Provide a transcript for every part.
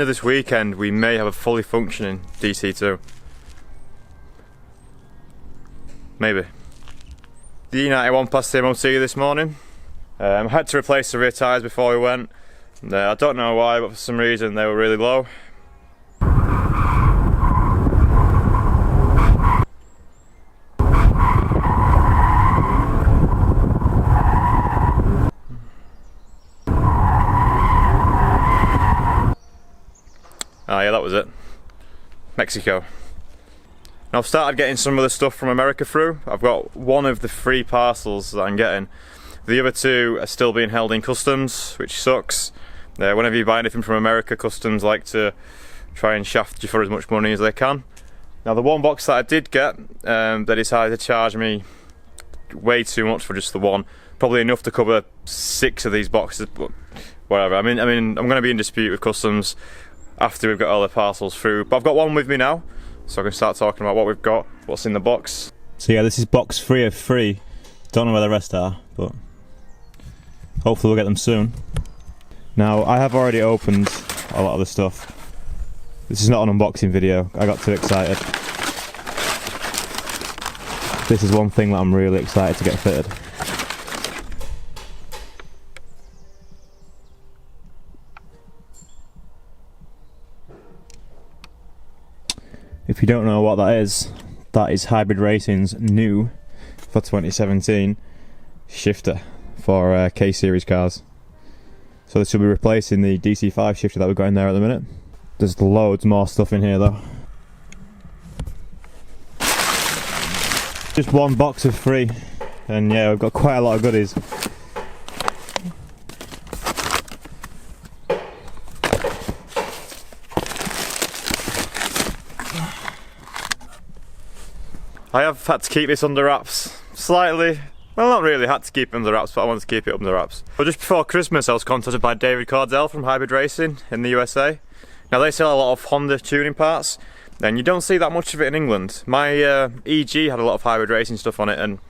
end of this weekend we may have a fully functioning DC2. Maybe. The E91 passed the MOT this morning. I had to replace the rear tyres before we went. I don't know why, but for some reason they were really low. Ah yeah, that was it. Mexico. Now I've started getting some of the stuff from America through. I've got one of the 3 parcels that I'm getting. The other 2 are still being held in customs, which sucks. Whenever you buy anything from America, customs like to try and shaft you for as much money as they can. Now the one box that I did get, they decided to charge me way too much for just the one. Probably enough to cover 6 of these boxes, but whatever. I mean, I'm going to be in dispute with customs after we've got all the parcels through. But I've got one with me now, so I can start talking about what we've got, what's in the box. So yeah, this is box 3 of 3. Don't know where the rest are, but hopefully we'll get them soon. Now, I have already opened a lot of the stuff. This is not an unboxing video, I got too excited. This is one thing that I'm really excited to get fitted. If you don't know what that is Hybrid Racing's new, for 2017, shifter for K-Series cars. So this will be replacing the DC5 shifter that we've got in there at the minute. There's loads more stuff in here though. Just one box of 3, and yeah, we've got quite a lot of goodies. I have had to keep this under wraps slightly. Well, not really had to keep it under wraps, but I wanted to keep it under wraps. But just before Christmas I was contacted by David Cordell from Hybrid Racing in the USA. Now they sell a lot of Honda tuning parts, and you don't see that much of it in England. My EG had a lot of Hybrid Racing stuff on it, and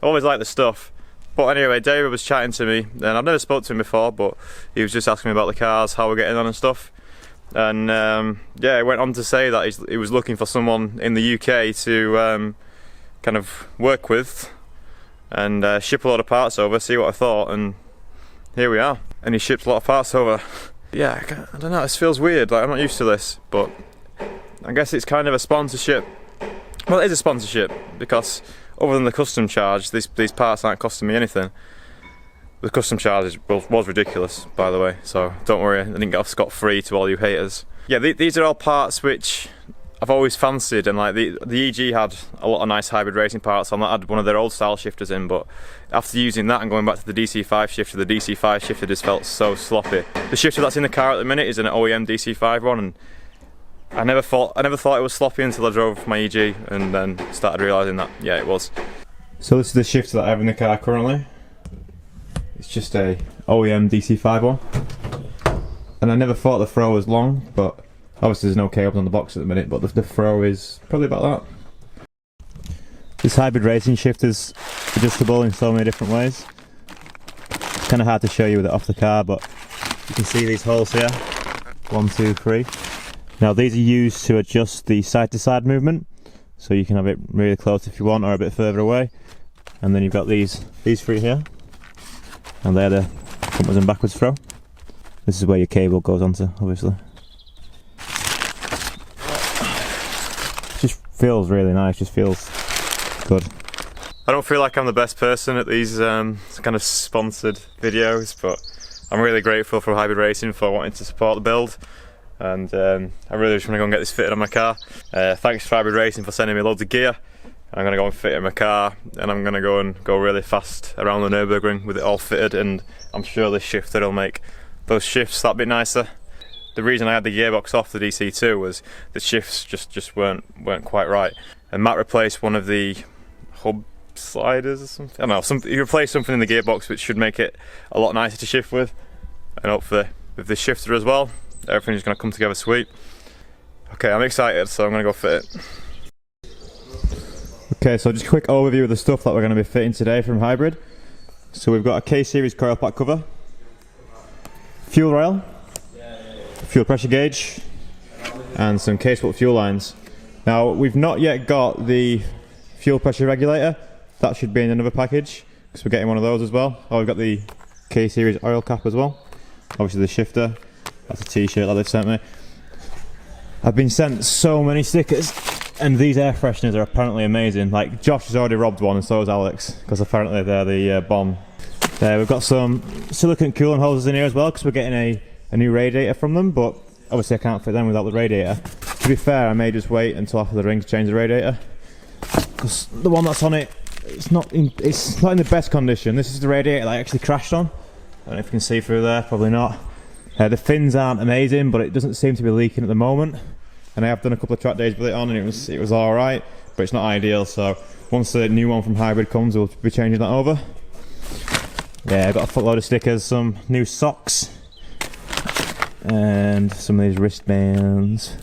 I always liked the stuff. But anyway, David was chatting to me, and I've never spoke to him before, but he was just asking me about the cars, how we're getting on and stuff. And yeah, he went on to say that he was looking for someone in the UK to kind of work with and ship a lot of parts over, see what I thought, and here we are. And he shipped a lot of parts over. Yeah, I don't know, this feels weird, like I'm not used to this, but I guess it's kind of a sponsorship. Well, it is a sponsorship, because other than the custom charge, these parts aren't costing me anything. The custom charge was ridiculous, by the way, so don't worry, I didn't get off scot-free to all you haters. Yeah, these are all parts which I've always fancied, and like the EG had a lot of nice Hybrid Racing parts on that. I had one of their old style shifters in, but after using that and going back to the DC5 shifter, the DC5 shifter just felt so sloppy. The shifter that's in the car at the minute is an OEM DC5 one, and I never thought it was sloppy until I drove my EG and then started realising that, yeah, it was. So this is the shifter that I have in the car currently. It's just a OEM DC5 one, and I never thought the throw was long, but obviously there's no cables on the box at the minute, but the throw is probably about that. This Hybrid Racing shifter is adjustable in so many different ways. It's kind of hard to show you with it off the car, but you can see these holes here. 1, 2, 3. Now these are used to adjust the side-to-side movement, so you can have it really close if you want, or a bit further away. And then you've got these 3 here, and they're the frontwards and backwards throw. This is where your cable goes onto, obviously. Just feels really nice, just feels good. I don't feel like I'm the best person at these kind of sponsored videos, but I'm really grateful for Hybrid Racing for wanting to support the build, and I really just want to go and get this fitted on my car. Thanks to Hybrid Racing for sending me loads of gear. I'm going to go and fit it in my car, and I'm going to go really fast around the Nürburgring with it all fitted, and I'm sure this shifter will make those shifts that bit nicer. The reason I had the gearbox off the DC2 was the shifts just weren't quite right, and Matt replaced one of the hub sliders or something. I don't know, he replaced something in the gearbox which should make it a lot nicer to shift with, and hopefully with this shifter as well, everything's going to come together sweet. Okay, I'm excited, so I'm going to go fit it. Okay, so just a quick overview of the stuff that we're going to be fitting today from Hybrid. So we've got a K-Series coil pack cover, fuel rail, fuel pressure gauge and some case swap fuel lines. Now we've not yet got the fuel pressure regulator. That should be in another package because we're getting one of those as well. Oh, we've got the K-series oil cap as well. Obviously the shifter. That's a t-shirt that they've sent me. I've been sent so many stickers, and these air fresheners are apparently amazing. Like, Josh has already robbed one and so has Alex, because apparently they're the bomb. We've got some silicone coolant hoses in here as well because we're getting a new radiator from them, but obviously I can't fit them without the radiator. To be fair, I may just wait until after the ring to change the radiator, because the one that's on it, it's not in the best condition. This is the radiator that I actually crashed on. I don't know if you can see through there, probably not. The fins aren't amazing, but it doesn't seem to be leaking at the moment. And I have done a couple of track days with it on, and it was all right, but it's not ideal. So once the new one from Hybrid comes, we'll be changing that over. Yeah, I've got a footload of stickers, some new socks, and some of these wristbands.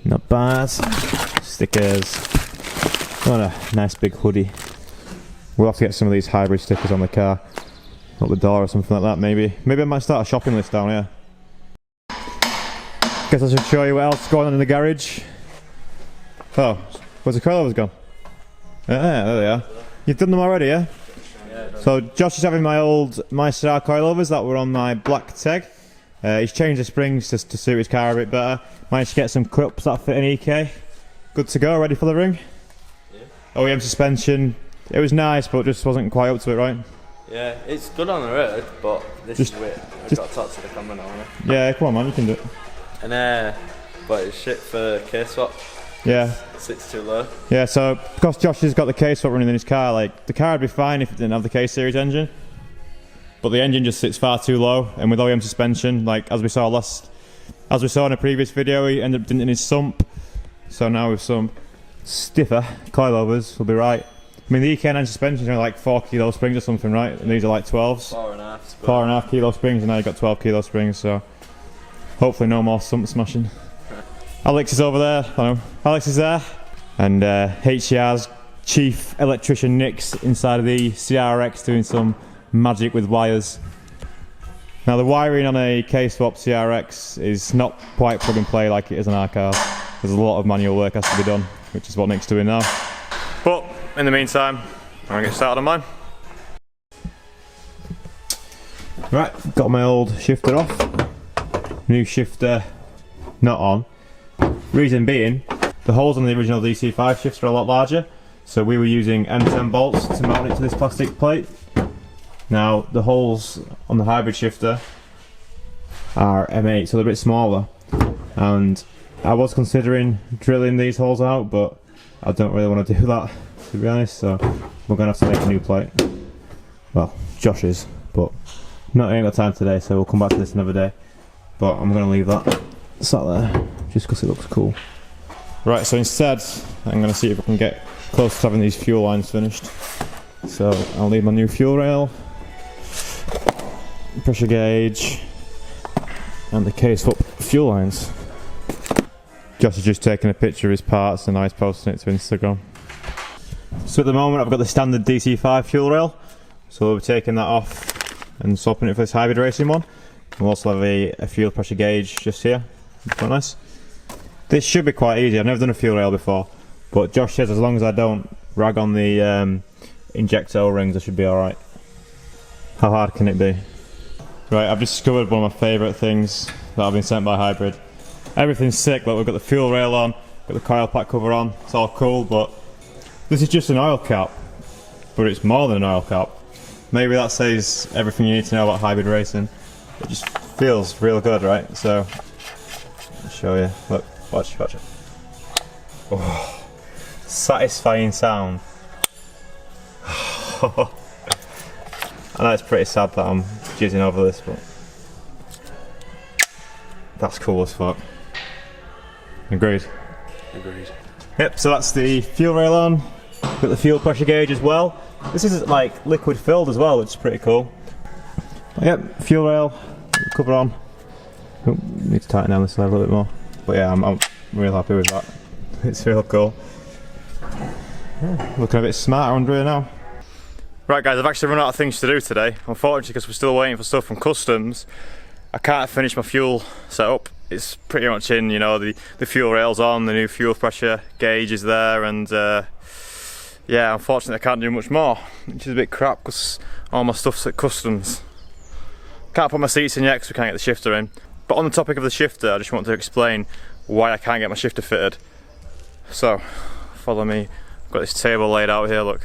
Not bad. Stickers. Got a nice big hoodie. We'll have to get some of these Hybrid stickers on the car. Up the door or something like that, maybe. Maybe I might start a shopping list down here. Guess I should show you what else is going on in the garage. Oh, where's the coilovers gone? Yeah, there they are. You've done them already, yeah? Yeah. So Josh is having my old MyStar coilovers that were on my black Teg. He's changed the springs to suit his car a bit better. Managed to get some clips that fit an EK. Good to go, ready for the ring? Yeah. OEM suspension. It was nice, but just wasn't quite up to it, right? Yeah, it's good on the road, but this is weird. I've got to talk to the camera now, haven't I? Yeah, come on man, you can do it. And but it's shit for case swap. Yeah. It sits too low. Yeah, so because Josh has got the case swap running in his car, like the car would be fine if it didn't have the K-series engine. But the engine just sits far too low, and with OEM suspension, like as we saw in a previous video, he ended up denting his sump. So now with some stiffer coilovers, we'll be right. I mean, the EK9 suspensions are like 4 kilo springs or something, right? And these are like 12s. 4.5. 4.5 kilo springs, and now you've got 12 kilo springs, so hopefully no more sump smashing. Alex is over there. Hello. Alex is there. And HCR's chief electrician Nick's inside of the CRX doing some magic with wires. Now, the wiring on a K-swap CRX is not quite plug and play like it is on our cars. There's a lot of manual work has to be done, which is what Nick's doing now. But in the meantime, I'm gonna get started on mine. Right, got my old shifter off. New shifter not on. Reason being, the holes on the original DC5 shifter are a lot larger, so we were using M10 bolts to mount it to this plastic plate. Now the holes on the hybrid shifter are M8, so they're a bit smaller, and I was considering drilling these holes out, but I don't really want to do that, to be honest, so we're going to have to make a new plate. Well, Josh is, but I ain't got time today, so we'll come back to this another day. But I'm going to leave that sat there, just because it looks cool. Right, so instead, I'm going to see if I can get close to having these fuel lines finished. So I'll leave my new fuel rail, pressure gauge, and the K-swap fuel lines. Josh has just taken a picture of his parts and now he's posting it to Instagram. So at the moment I've got the standard DC5 fuel rail, so we'll be taking that off and swapping it for this hybrid racing one. We'll also have a fuel pressure gauge just here. Quite nice. This should be quite easy. I've never done a fuel rail before, but Josh says as long as I don't rag on the injector O-rings I should be alright. How hard can it be? Right, I've discovered one of my favourite things that I've been sent by Hybrid. Everything's sick, like we've got the fuel rail on, got the coil pack cover on, it's all cool, but this is just an oil cap, but it's more than an oil cap. Maybe that says everything you need to know about hybrid racing. It just feels real good, right? So, I'll show you. Look, watch it. Oh, satisfying sound. I know it's pretty sad that I'm jizzing over this, but that's cool as fuck. Agreed. Agreed. Yep, so that's the fuel rail on. Got the fuel pressure gauge as well. This is like liquid filled as well, which is pretty cool. But yep, fuel rail, cover on. Oh, need to tighten down this a little bit more. But yeah, I'm real happy with that. It's real cool. Yeah, looking a bit smarter under here now. Right guys, I've actually run out of things to do today, unfortunately, because we're still waiting for stuff from customs. I can't finish my fuel setup. It's pretty much in, you know, the fuel rail's on, the new fuel pressure gauge is there, and yeah, unfortunately I can't do much more, which is a bit crap because all my stuff's at customs. Can't put my seats in yet because we can't get the shifter in. But on the topic of the shifter, I just want to explain why I can't get my shifter fitted. So, follow me. I've got this table laid out here, look.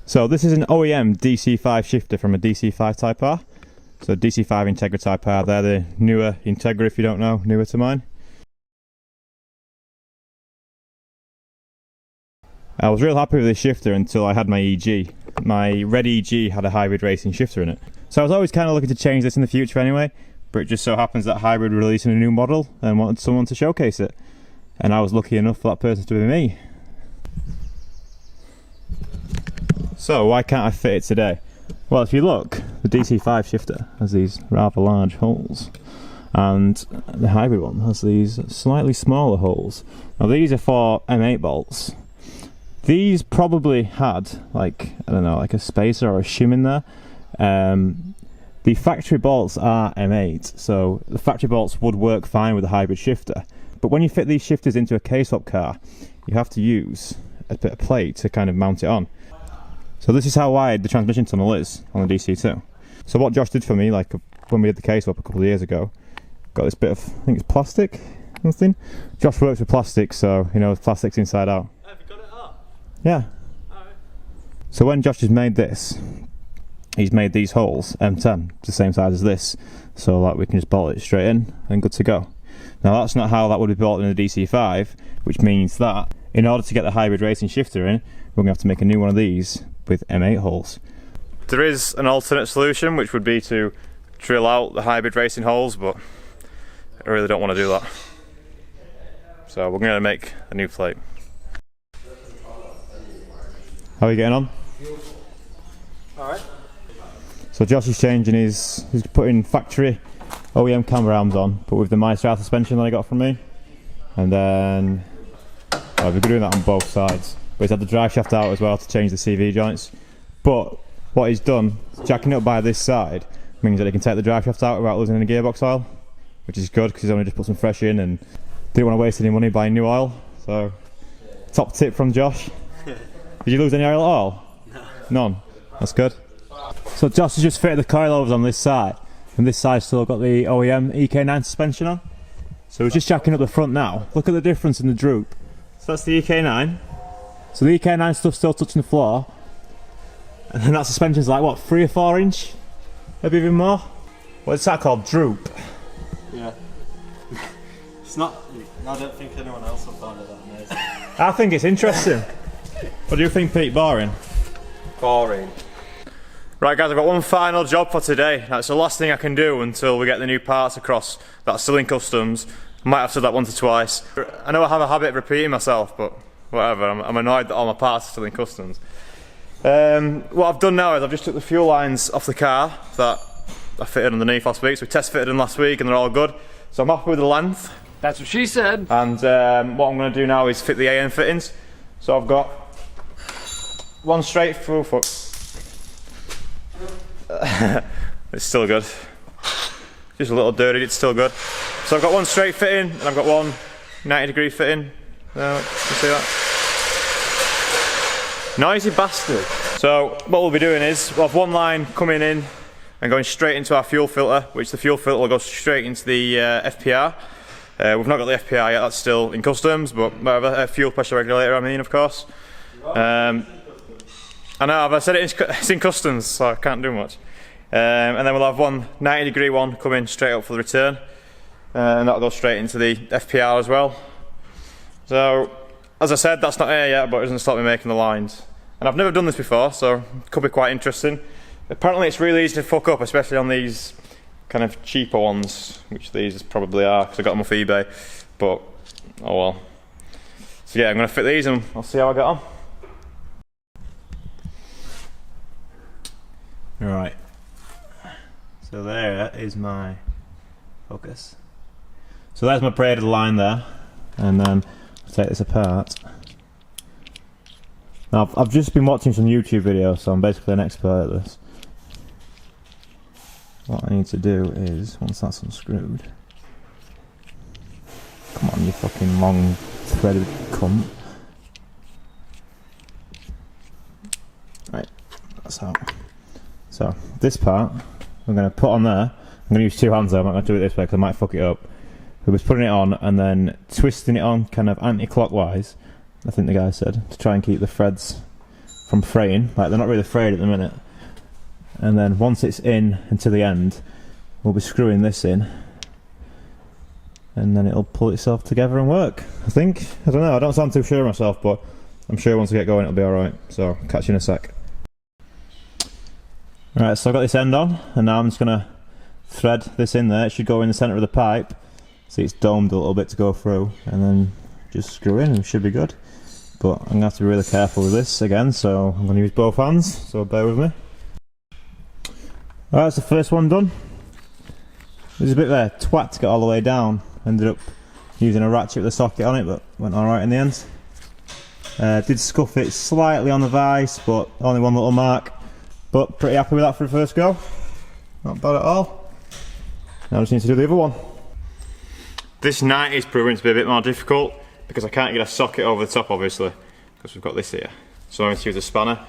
So this is an OEM DC5 shifter from a DC5 Type R. So DC5 Integra Type R, they're the newer Integra if you don't know, newer to mine. I was real happy with this shifter until I had my EG. My red EG had a hybrid racing shifter in it. So I was always kind of looking to change this in the future anyway, but it just so happens that Hybrid were releasing a new model and wanted someone to showcase it. And I was lucky enough for that person to be me. So why can't I fit it today? Well, if you look, the DC5 shifter has these rather large holes, and the hybrid one has these slightly smaller holes. Now these are for M8 bolts. These probably had, like, I don't know, like a spacer or a shim in there. The factory bolts are M8, so the factory bolts would work fine with a hybrid shifter. But when you fit these shifters into a K-swap car, you have to use a bit of plate to kind of mount it on. So this is how wide the transmission tunnel is on the DC2. So what Josh did for me, like when we did the K-swap a couple of years ago, got this bit of, I think it's plastic, something. Josh works with plastic, so he knows plastic's inside out. Have you got it up? Yeah. Alright. So when Josh has made this, he's made these holes, M10, the same size as this, so like we can just bolt it straight in and good to go. Now that's not how that would be built in a DC5, which means that in order to get the hybrid racing shifter in, we're going to have to make a new one of these with M8 holes. There is an alternate solution, which would be to drill out the hybrid racing holes, but I really don't want to do that. So we're going to make a new plate. How are you getting on? Alright. So Josh is changing he's putting factory OEM camber arms on, but with the MyStar suspension that I got from me. And then, we've been doing that on both sides. But he's had the drive shaft out as well to change the CV joints. But what he's done, jacking it up by this side, means that he can take the drive shaft out without losing any gearbox oil, which is good because he's only just put some fresh in and didn't want to waste any money buying new oil. So, top tip from Josh. Did you lose any oil at all? No. None? That's good. So Josh has just fitted the coilovers on this side, and this side's still got the OEM EK9 suspension on. So we're just jacking up the front now. Look at the difference in the droop. So that's the EK9. So the EK9 stuff's still touching the floor, and then that suspension's like what, 3 or 4 inch? Maybe even more? What's that called? Droop? Yeah. It's not, I don't think anyone else will find it that amazing. I think it's interesting. What do you think, Pete? Boring? Boring. Right guys, I've got one final job for today. That's the last thing I can do until we get the new parts across. That's still in customs. I might have said that once or twice. I know I have a habit of repeating myself, but whatever. I'm annoyed that all my parts are still in customs. What I've done now is I've just took the fuel lines off the car that I fitted underneath last week. So we test fitted them last week and they're all good. So I'm happy with the length. That's what she said. And what I'm going to do now is fit the AM fittings. So I've got one straight through foot. It's still good. Just a little dirty, it's still good. So I've got one straight fitting and I've got one 90-degree fitting. You see that? Noisy bastard. So what we'll be doing is we'll have one line coming in and going straight into our fuel filter, which the fuel filter will go straight into the FPR. We've not got the FPR yet, that's still in customs, but whatever, a fuel pressure regulator I mean, of course. I know, I said it's in customs, so I can't do much. And then we'll have one 90-degree one coming straight up for the return, and that'll go straight into the FPR as well. So, as I said, that's not here yet, but it doesn't stop me making the lines. And I've never done this before, so it could be quite interesting. Apparently it's really easy to fuck up, especially on these kind of cheaper ones, which these probably are, because I got them off eBay, but oh well. So yeah, I'm going to fit these and I'll see how I get on. Right, so there is my focus. So there's my braided line there, and then I'll take this apart. Now I've just been watching some YouTube videos, so I'm basically an expert at this. what I need to do is, once that's unscrewed, come on you fucking long threaded cunt. Right, that's out. So this part I'm going to put on there. I'm going to use two hands though, I'm not going to do it this way because I might fuck it up. We was putting it on and then twisting it on kind of anti-clockwise, I think the guy said, to try and keep the threads from fraying. Like, they're not really frayed at the minute. And then once it's in and to the end, we'll be screwing this in, and then it'll pull itself together and work, I think. I don't know, I don't sound too sure of myself, but I'm sure once we get going it'll be alright. So, catch you in a sec. Right, so I've got this end on, and now I'm just going to thread this in there. It should go in the centre of the pipe. See, it's domed a little bit to go through, and then just screw in and it should be good. But I'm going to have to be really careful with this again, so I'm going to use both hands, so bear with me. Alright, that's the first one done. There's a bit there, twat to get all the way down. Ended up using a ratchet with a socket on it, but went alright in the end. Did scuff it slightly on the vise, but only one little mark. But pretty happy with that for the first go. Not bad at all. Now I just need to do the other one. This 90 is proving to be a bit more difficult because I can't get a socket over the top, obviously, because we've got this here. So I'm going to use a spanner,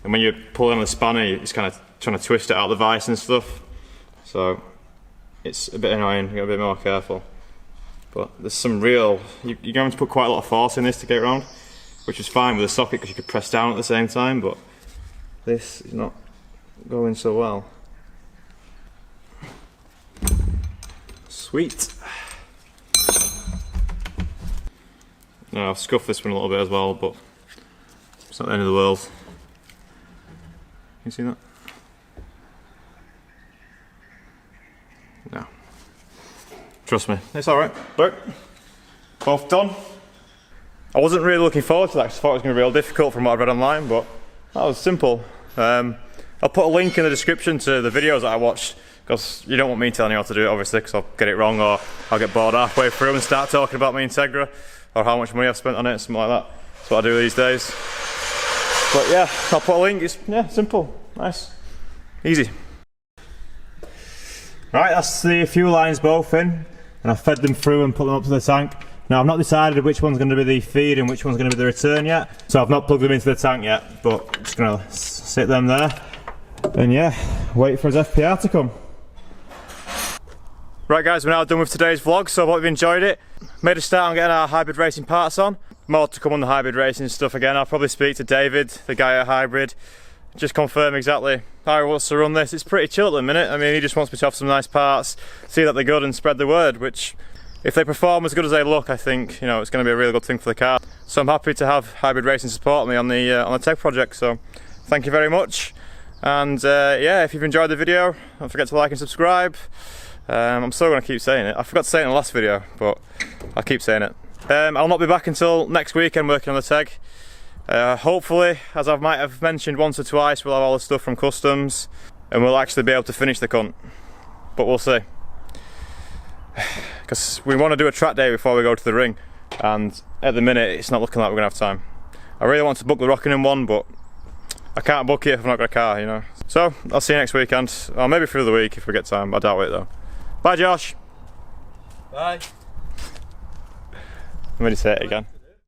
and when you're pulling on the spanner, it's kind of trying to twist it out of the vise and stuff. So it's a bit annoying, you've got to be a bit more careful. But there's some real, you're going to put quite a lot of force in this to get around, which is fine with a socket because you could press down at the same time, but this is not going so well. Sweet. Now I've scuffed this one a little bit as well, but it's not the end of the world. Can you see that? No. Trust me, it's alright. Look, both done. I wasn't really looking forward to that because I thought it was going to be real difficult from what I've read online, but that was simple. I'll put a link in the description to the videos that I watched, because you don't want me telling you how to do it, obviously, because I'll get it wrong, or I'll get bored halfway through and start talking about my Integra or how much money I've spent on it, something like that. That's what I do these days. But yeah, I'll put a link. It's simple, nice, easy. Right, that's the fuel lines both in, and I've fed them through and put them up to the tank. Now I've not decided which one's going to be the feed and which one's going to be the return yet, so I've not plugged them into the tank yet, but I'm just going to sit them there and yeah, wait for his FPR to come. Right guys, we're now done with today's vlog, so I hope you've enjoyed it. Made a start on getting our hybrid racing parts on. More to come on the hybrid racing stuff again. I'll probably speak to David, the guy at Hybrid, just confirm exactly how he wants to run this. It's pretty chill at the minute. I mean, he just wants me to have some nice parts, see that they're good and spread the word, which if they perform as good as they look, I think, you know, it's going to be a really good thing for the car. So I'm happy to have Hybrid Racing support me on the tech project, so thank you very much. And yeah, if you've enjoyed the video, don't forget to like and subscribe. I'm still going to keep saying it. I forgot to say it in the last video, but I'll keep saying it. I'll not be back until next weekend working on the tech. Hopefully, as I might have mentioned once or twice, we'll have all the stuff from customs and we'll actually be able to finish the cunt. But we'll see. Because we want to do a track day before we go to the ring, and at the minute it's not looking like we're going to have time. I really want to book the Rockingham one, but I can't book it if I've not got a car, you know. So, I'll see you next weekend, or maybe through the week if we get time. I doubt it though. Bye Josh! Bye! I'm ready to say it again.